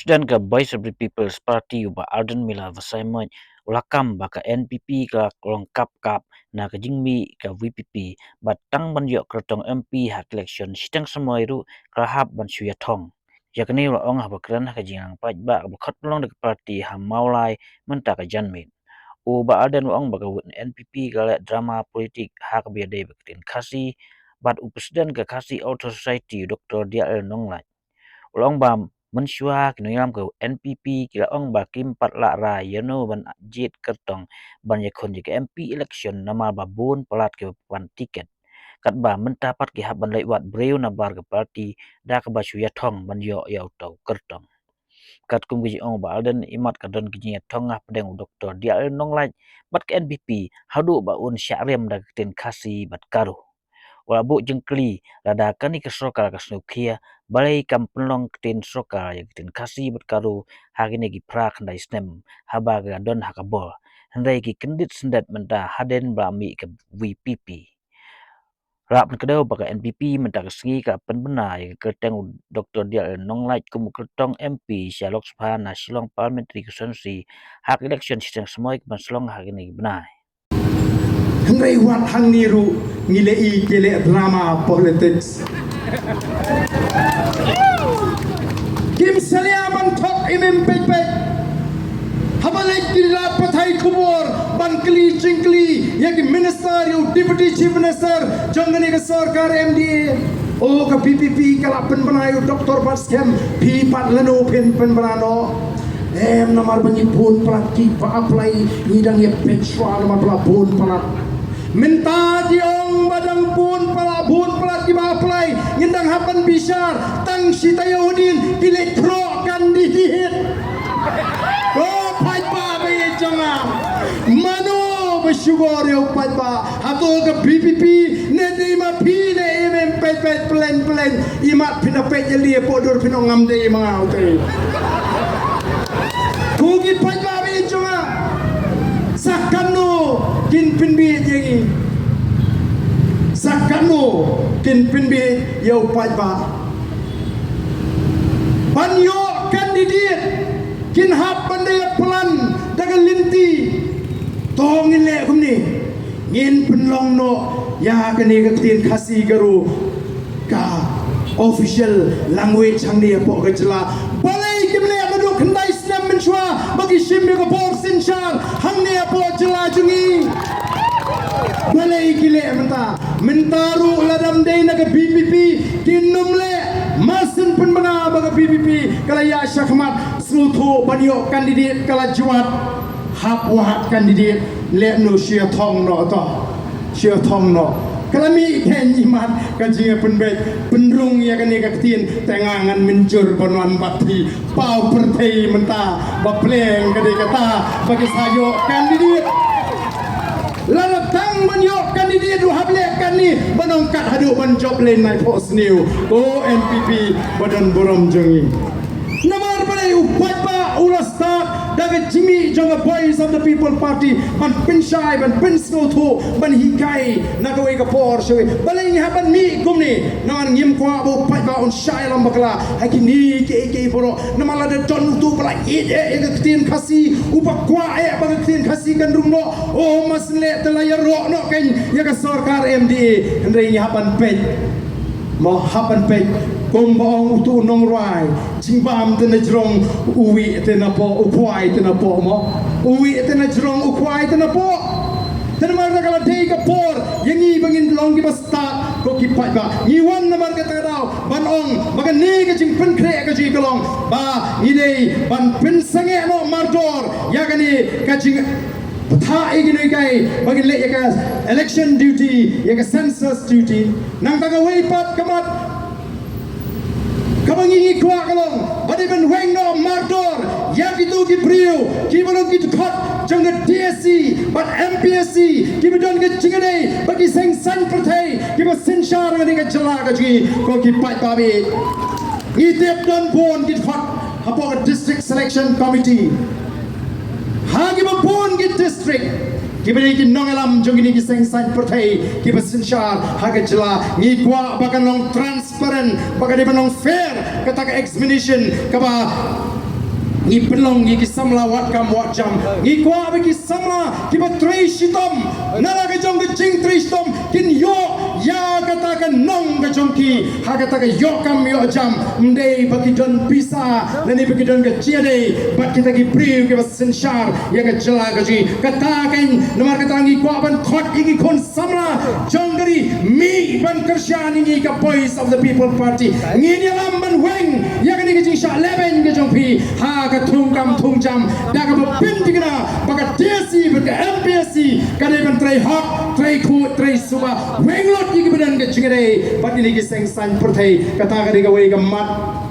Presiden ka Voice of the People's Party uba Arden Mila Vasaimaj ulakam baka NPP ka longkap kap na ka jingmi ka VPP batang banyo kertong MP hak election sitang semoiru krahap ban suya thong yakni wa ong habakran ka jingang paj ba bakhat long de party ha maulai menta ka janmin uba Arden wa ong baka NPP ka drama politik hak biade baktin khasi bat presiden ka khasi auto society Dr. Dia Nonglai ulang bam mensua kinoyam ke NPP kila ong ba kim pat la ra yano ban jit kertong ban yakon jike MP election nama ba bun pelat ke pan tiket kat ba mentapat ki hab ban lewat breu na bar ke parti da ke ba suya thong ban yo ya tau kertong kat kum gi ong ba alden imat kadon gi thong ah pedeng doktor dia nong lai bat ke NPP hadu ba un syarem da ten khasi bat karu wala bu jengkli lada kani ke sokal ke snukia balai kampenlong ketin sokal yang ketin kasi berkaru hari ni gi prak ndai snem haba ga don hakabol handai gi kendit sendat menta haden blami ke VPP rap kedau baka NPP menta kesengi ka penbena yang kerteng Dr. Dia Nonglait kum kertong MP Syalok Sabha na Shillong Parliamentary Constituency hak election sistem semoi ke Selong hari ni benai Henry wat hang niru ngilei kele drama politics. Kim Salia ban thok imem pek habalek kila pathai kubor ban kli chingkli yak minister yu deputy chief minister jangani ka sarkar MDA o ka PPP kala pen banayu Dr. Baskem pi pat leno pen banano namar banyi pun prati pa apply ngidang ye pechwa namar pala pun palat minta diong badang pun pala bun pala di apply ngindang hapan bisar tang si tayodin elektro kandidate oh pai pa be janga mano bersyukur yo pai pa hato ke BPP ne di ma pi ne em pet plan imat pina pet jeli podur pina ngamde mangau te kugi pai pa be janga sakano kin pinbi jengi sakano kin pinbi yo pajba banyo kandidat kin hap pandai pelan dagang linti tongin le kumni ngin penlong no ya kani ketin khasi garu ka official language hang ni po kejela balai kimle madu khandai snam menshwa bagi shimbe ko por sinshal hang ni po jela jungi balai kile mentaru ladam dei na ke BPP kinumle masin penbena baga BPP kala ya syakmat sluthu banyo kandidat kala juat hap wahat kandidat le no sia thong no to sia thong no kalami ken iman kajinga penbet penrung ya kani kaktin tengangan mencur bonwan bakti pau pertei menta bapleng kade kata bagi sayo kandidat lalatang menyok kandidat du hable kani banongkat hadu banjob len my post new o NPP badan borom jengi namar balai upat pa ulastat daga jimi jonga Voice of the People Party ban pinshai ban pinsno tho ban hikai nagawe ka por shwe balai haban mi kumni naman ngim kwa bu pat ba on shai lam bakla hakini ke boro namala de ton tu bala e ketin khasi upa kwa ba ketin khasi kan rungno o masle telaya ro no ken ya ka sarkar MDA ndai haban pej mo haban pej kumbang utu nong rai jingbam tena jrong uwi tena po ukwai tena po mo uwi tena jrong ukwai tena po tena mar kala dei ka por yangi bangin long ki basta ko ki pai ba ni wan na mar ka tadau ban ong maga ne ka jing pen kre ka ji kalong ba ni dei ban pen sange no mardor ya gani ka jing tha igini kai bagi le ya election duty ya census duty nang taga wei pat kamat kabangi kwa kalong badi ben weng no mardor ya gitu ki priu ki balong ki khot jang the DSC but MPSC ki bidon ke chingade bagi seng san perthai ki ba sinshar ngani ka jala ka ji ko ki pai pa bi ni tep don pon ki khot hapo district selection committee hagi ba pon ki district Kibani ki nongalam jongini ki seng san perthai ki basinshar haga jela ni kwa bakan long transparent bakan di banong fair kata ka examination kaba ngi pelong ngi samla wat kam wat jam ngi kwa bagi samla ki batrei shitom nala ke jong ke jing tri shitom kin yo ya kata ke nong ke jong ki ha kata ke yo kam yo jam mdei bagi don bisa nani bagi don ke chiade bat kita ki priu ke senshar ya ke jela ke ji kata ken nomor kata ngi kwa ban khot ngi kon samla jong gari mi ban kershan ngi ke voice of the people party ngi ni lam ban weng ya ke ni ke jing sha leben ke jong pi ha ka thung kam thung jam da ka pin tigna baka TSC baka MPSC kade ban trai hok trai khu trai suba wenglot ki bedan ke jingere pati ni ki seng san perthai kata ka ri ka wei ka mat